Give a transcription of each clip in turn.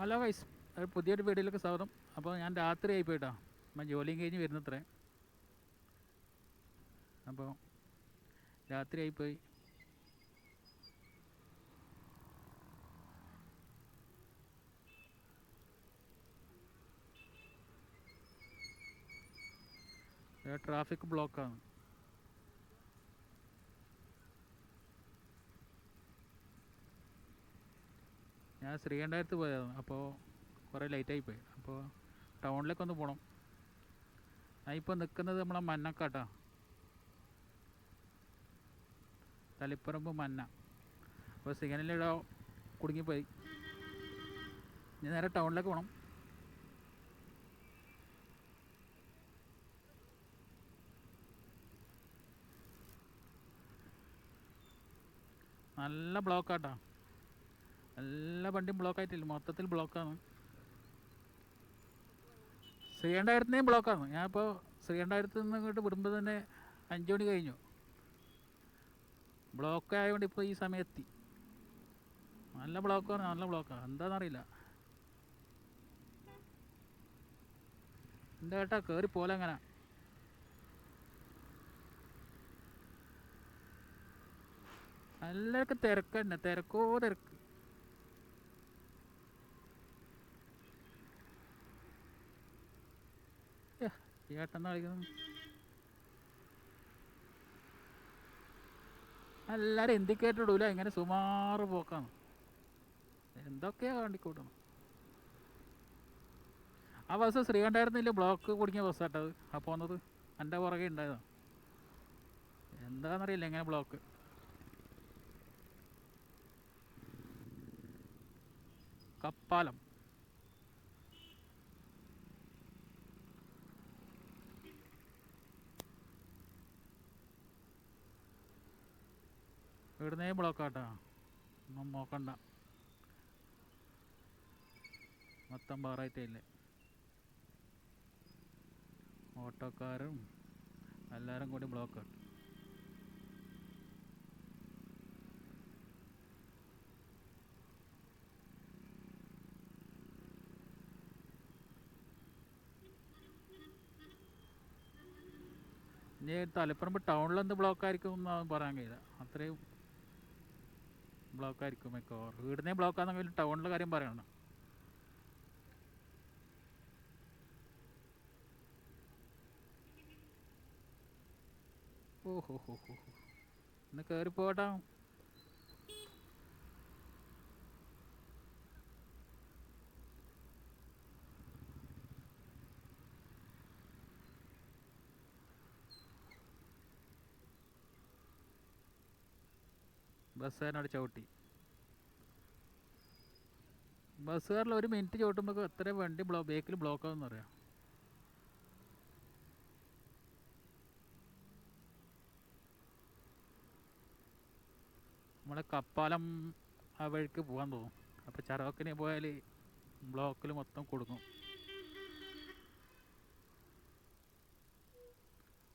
Hello guys, പുതിയൊരു വീഡിയോയിലേക്ക് സ്വാഗതം. അപ്പോൾ ഞാൻ രാത്രി ആയിപ്പോയിട്ടാ, ഞാൻ ജോലിയും കഴിഞ്ഞ് വരുന്നത്രേ. അപ്പോൾ രാത്രി ആയിപ്പോയി. ട്രാഫിക് ബ്ലോക്കാണ്. ഞാൻ ശ്രീകണ്ഠപുരത്ത് പോയതാണ്, അപ്പോൾ കുറേ ലേറ്റായിപ്പോയി. അപ്പോൾ ടൗണിലേക്കൊന്ന് പോകണം. ഞാൻ ഇപ്പോൾ നിൽക്കുന്നത് നമ്മളെ മന്നക്കാട്ടാ, തളിപ്പറമ്പ് മന്ന. അപ്പോൾ സിഗ്നലിവിടെ കുടുങ്ങിപ്പോയി. ഞാൻ നേരെ ടൗണിലേക്ക് പോകണം. നല്ല ബ്ലോക്കാട്ടാ, എല്ലാ വണ്ടിയും ബ്ലോക്കായിട്ടില്ല, മൊത്തത്തിൽ ബ്ലോക്കാണ്. ശ്രീകണ്ഠപുരത്തുനിന്നേയും ബ്ലോക്കാണ്. ഞാനിപ്പോൾ ശ്രീകണ്ഠപുരത്ത് നിന്ന് ഇങ്ങോട്ട് വിടുമ്പോൾ തന്നെ 5 മണി കഴിഞ്ഞു. ബ്ലോക്ക് ആയതുകൊണ്ട് ഇപ്പോൾ ഈ സമയത്തി നല്ല ബ്ലോക്കാണ്, നല്ല ബ്ലോക്കാണ്. എന്താണെന്നറിയില്ല. എന്താ ഏട്ടാ കയറി പോലെ എങ്ങനെ? എല്ലാവർക്കും തിരക്ക് തന്നെ, തിരക്കോ തിരക്ക്. ഏട്ടെന്നാ കളിക്കുന്നത്? എല്ലാവരും ഇൻഡിക്കേറ്റർ ഇടൂല, ഇങ്ങനെ സുമാറ് പോക്കാണ്. എന്തൊക്കെയാ കാണിക്കൂട്ടണം. ആ ബസ് ശ്രീകണ്ഠപുരത്തില്ല, ബ്ലോക്ക് കുടുങ്ങിയ ബസ്സാട്ടത് ആ പോകുന്നത്. എൻ്റെ പുറകെ ഉണ്ടായതാണ്. എന്താണെന്നറിയില്ല ഇങ്ങനെ ബ്ലോക്ക്. കപ്പാലം. ഇവിടുന്നേ ബ്ലോക്കാട്ടാ, ഒന്നും നോക്കണ്ട. മൊത്തം പാറായിട്ടില്ലേ, ഓട്ടോക്കാരും എല്ലാവരും കൂടി ബ്ലോക്ക്. ഇനി തളിപ്പറമ്പ് ടൗണിലെന്ത് ബ്ലോക്കായിരിക്കും എന്നൊന്നും പറയാൻ കഴിയില്ല. അത്രയും ബ്ലോക്കായിരിക്കും മിക്കവാറും. വീടിനെ ബ്ലോക്കാണെന്നെങ്കിലും ടൗണിലെ കാര്യം പറയണം. ഓഹോ ഹോ ഹോ ഹോ, ഒന്ന് കയറി പോകട്ടാ. ബസ്സുകാരനോട് ചവിട്ടി. ബസ്സുകാരിൽ 1 മിനിറ്റ് ചവിട്ടുമ്പോൾ എത്ര വണ്ടി ബേക്കിൽ ബ്ലോക്കാണെന്ന് അറിയാം. നമ്മളെ കപ്പാലം ആ വഴിക്ക് പോകാൻ തോന്നും. അപ്പോൾ ചരവക്കിന് പോയാൽ ബ്ലോക്കിൽ മൊത്തം കൊടുക്കും.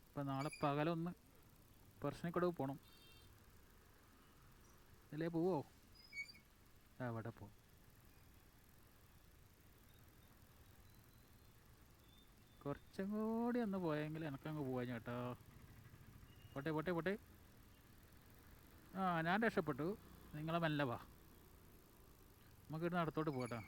അപ്പോൾ നാളെ പകലൊന്ന് പറശ്ശിനിക്കടവ് പോകണം. അല്ലേ പോവോ? അവിടെ പോവും. കുറച്ചും കൂടി ഒന്ന് പോയെങ്കിൽ എനിക്കങ്ങ് പോവാൻ ചേട്ടാ. പോട്ടെ പോട്ടെ പോട്ടെ. ഞാൻ രക്ഷപ്പെട്ടു. നിങ്ങളെ മെല്ലെ വാ, നമുക്കിവിടെ അടുത്തോട്ട് പോകട്ടെ.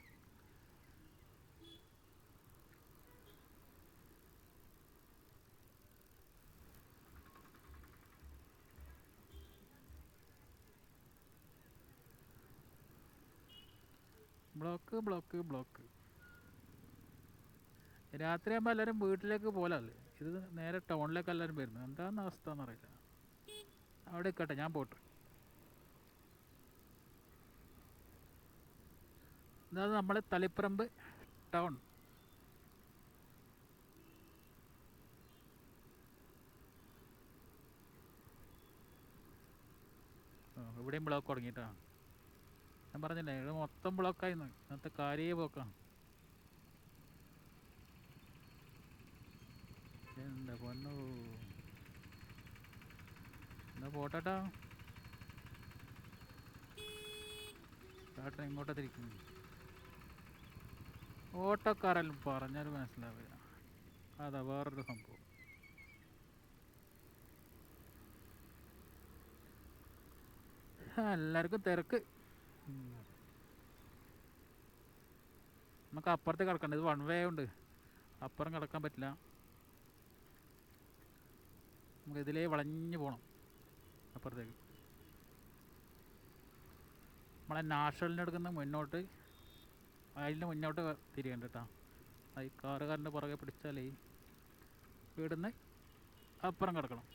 Block block block. രാത്രിയാകുമ്പോൾ എല്ലാവരും വീട്ടിലേക്ക് പോലല്ലേ, ഇത് നേരെ ടൗണിലേക്ക് എല്ലാവരും വരുന്നത്. എന്താണെന്ന് അവസ്ഥ എന്നറിയില്ല. അവിടെ നിൽക്കട്ടെ, ഞാൻ പോട്ടെ. ഇതാണ് നമ്മൾ തളിപ്പറമ്പ് ടൗൺ. ഇവിടെയും ബ്ലോക്ക് തുടങ്ങിയിട്ടാണ്. ഞാൻ പറഞ്ഞില്ലേ, ഇവിടെ മൊത്തം ബ്ലോക്കായിരുന്നു. ഇന്നത്തെ കാര്യേ ബ്ലോക്കാണ്. എന്താ പൊന്നോ, എന്നാ പോട്ടാ. ചേട്ടൻ ഇങ്ങോട്ടാ തിരിക്കുന്നു. ഓട്ടോക്കാരെല്ലാം പറഞ്ഞാൽ മനസ്സിലാവില്ല. അതാ വേറൊരു സംഭവം. എല്ലാവർക്കും തിരക്ക്. നമുക്ക് അപ്പുറത്ത് കിടക്കണ്ട, ഇത് വൺ വേ ഉണ്ട്, അപ്പുറം കിടക്കാൻ പറ്റില്ല. നമുക്ക് ഇതിലേ വളഞ്ഞു പോകണം അപ്പുറത്തേക്ക്. നമ്മളെ നാഷണലിൻ്റെ എടുക്കുന്ന മുന്നോട്ട്, അതിൻ്റെ മുന്നോട്ട് തിരിയണ്ട കേട്ടോ. ഈ കാറുകാരൻ്റെ പുറകെ പിടിച്ചാലേ വീടിന്ന് അപ്പുറം കിടക്കണം.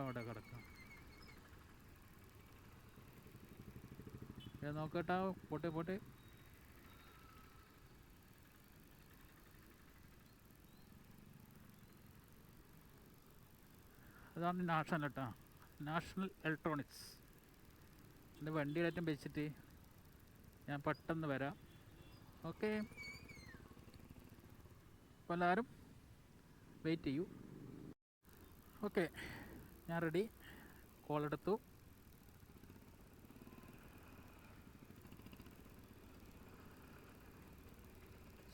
അവിടെ കിടക്കണം. നോക്കട്ടാ, പോട്ടെ പോട്ടെ. അതാണ് നാഷണൽ കേട്ടോ, നാഷണൽ ഇലക്ട്രോണിക്സ്. എൻ്റെ വണ്ടിയിലേറ്റം വെച്ചിട്ട് ഞാൻ പെട്ടെന്ന് വരാം. ഓക്കെ, അപ്പോൾ എല്ലാവരും വെയിറ്റ് ചെയ്യൂ. ഓക്കെ, ഞാൻ റെഡി. കോളെടുത്തു.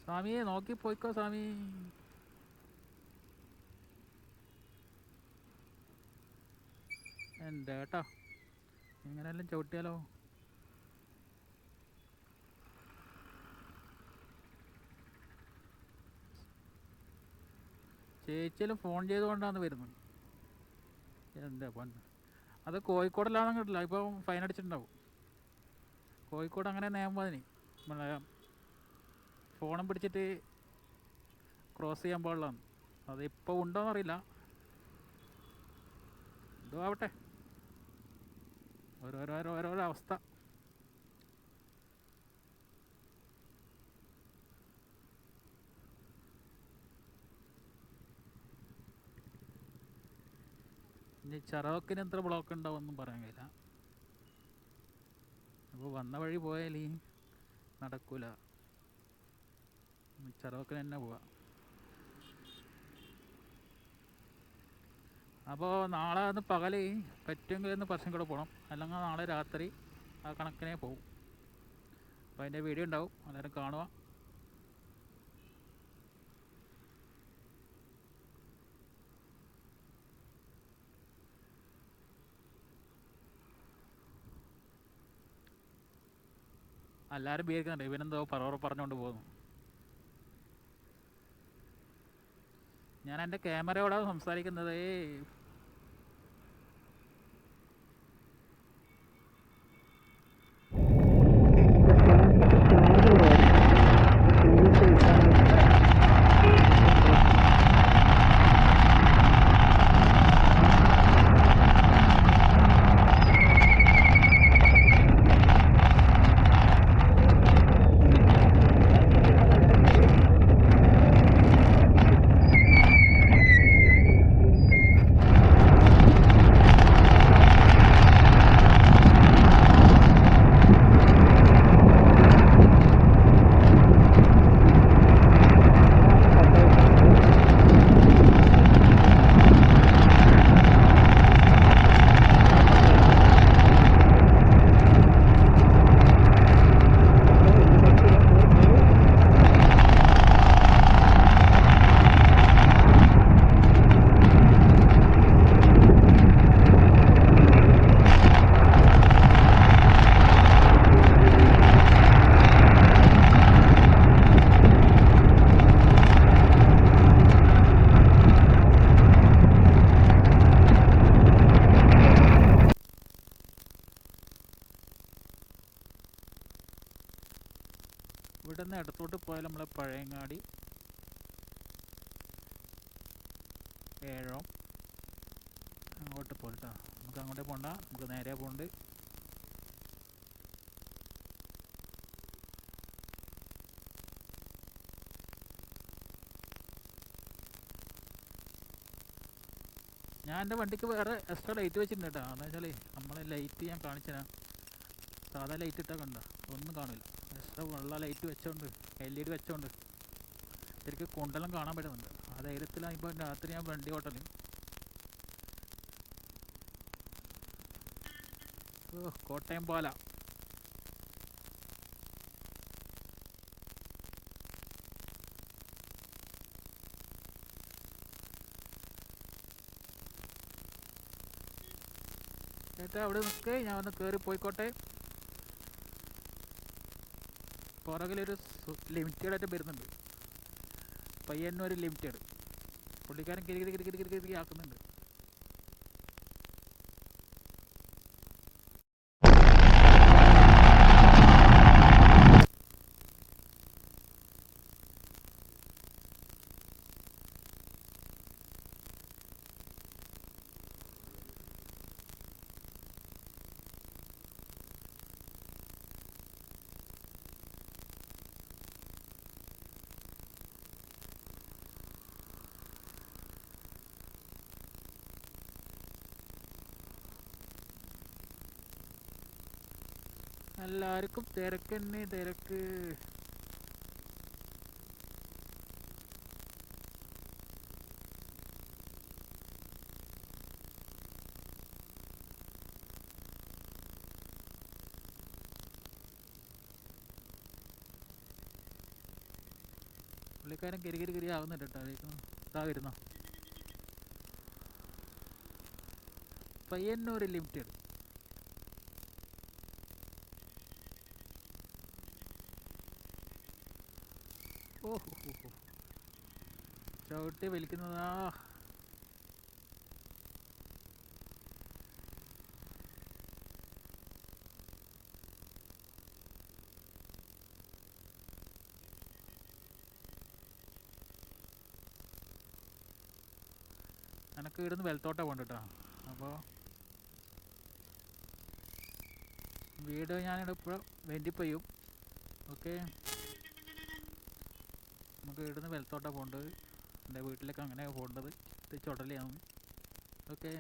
സ്വാമിയെ നോക്കി പോയിക്കോ സ്വാമി. എൻ്റെ കേട്ടോ, ഇങ്ങനെയെല്ലാം ചവിട്ടിയാലോ. ചേച്ചിയെല്ലാം ഫോൺ ചെയ്തുകൊണ്ടാണ് വരുന്നത്. എന്താ പൊന്ന്, അത് കോഴിക്കോടിലാണെന്ന് കിട്ടില്ല, ഇപ്പോൾ ഫൈൻ അടിച്ചിട്ടുണ്ടാവും. കോഴിക്കോട് അങ്ങനെ നിയമം അതിന്, നമ്മളെ ഫോണും പിടിച്ചിട്ട് ക്രോസ് ചെയ്യാൻ പാടില്ലാന്ന്. അതിപ്പോൾ ഉണ്ടോയെന്നറിയില്ല, എന്തോ ആവട്ടെ, ഓരോരോ അവസ്ഥ. ഇനി ചെറവക്കിന് എത്ര ബ്ലോക്ക് ഉണ്ടാവുമെന്നും പറയാൻ കഴിയില്ല. അപ്പോൾ വന്ന വഴി പോയാൽ നടക്കൂല, ചെറവക്കിന് തന്നെ പോവാം. അപ്പോൾ നാളെ ഒന്ന് പകൽ പറ്റുമെങ്കിൽ ഒന്ന് പറശ്ശിനി കൂടെ പോകണം, അല്ലെങ്കിൽ നാളെ രാത്രി ആ കണക്കിനെ പോകും. അപ്പോൾ അതിൻ്റെ വീഡിയോ ഉണ്ടാവും, എല്ലാവരും കാണുക. എല്ലാവരും ബീരിക്കുന്നുണ്ട്, ഇവനെന്തോ പറഞ്ഞുകൊണ്ട് പോകുന്നു. ഞാൻ എൻ്റെ ക്യാമറയോടാണ് സംസാരിക്കുന്നത്. ഇവിടെ നിന്ന് ഇടത്തോട്ട് പോയാൽ നമ്മളെ പഴയങ്ങാടി, ഏഴോം അങ്ങോട്ട് പോയിട്ടാ. നമുക്ക് അങ്ങോട്ടേ പോകണ്ട, നമുക്ക് നേരെ പോകണ്ട്. ഞാൻ എൻ്റെ വണ്ടിക്ക് വേറെ എക്സ്ട്രാ ലൈറ്റ് വെച്ചിട്ടുണ്ട് കേട്ടോ. എന്ന് വെച്ചാൽ നമ്മളെ ലൈറ്റ് ഞാൻ കാണിച്ചുതരാം. സാധാ ലൈറ്റ് ഇട്ടാൽ കണ്ട ഒന്നും കാണില്ല, എക്സ്ട്രാ വെള്ള ലൈറ്റ് വെച്ചോണ്ട്, LED വെച്ചോണ്ട് ശരിക്കും കൊണ്ടെല്ലാം കാണാൻ പറ്റുന്നുണ്ട്. ആ ധൈര്യത്തിലാണ് ഇപ്പോൾ രാത്രി ഞാൻ വണ്ടി ഓട്ടല്. കോട്ടയം പാല. എന്നിട്ട് അവിടെ നിൽക്കേ, ഞാൻ ഒന്ന് കയറി പോയിക്കോട്ടെ. പുറകിലൊരു ലിമിറ്റഡ് ആയിട്ട് വരുന്നുണ്ട്, പയ്യന്നൂർ ലിമിറ്റഡ്. പുള്ളിക്കാരൻ കിരി കിരി കിരി കിരി കിരി കിരി ആക്കുന്നുണ്ട്. എല്ലാവർക്കും തിരക്ക് തന്നെ തിരക്ക്. പുള്ളിക്കാരൻ കിരി കിരി കിരി ആവുന്നുണ്ട് കേട്ടോ. ഇതാ വരുന്നോ, പയ്യന്നൂർ ലിമിറ്റഡ്. ഓഹോ, ചവിട്ടി വലിക്കുന്നതാ. എനക്ക് ഇവിടുന്ന് വെൽത്തോട്ട പോകണ്ട കേട്ടോ. അപ്പോൾ വീഡിയോ ഞാനിവിടെ ഇപ്പോൾ വെൻഡിപ്പ് ചെയ്യും. ഓക്കെ, നമുക്ക് ഇവിടുന്ന് വെൽത്തോട്ട പോകേണ്ടത്. എൻ്റെ വീട്ടിലേക്ക് അങ്ങനെ പോകേണ്ടത്. ഇത് ചുടലിയാണ്. ഓക്കെ.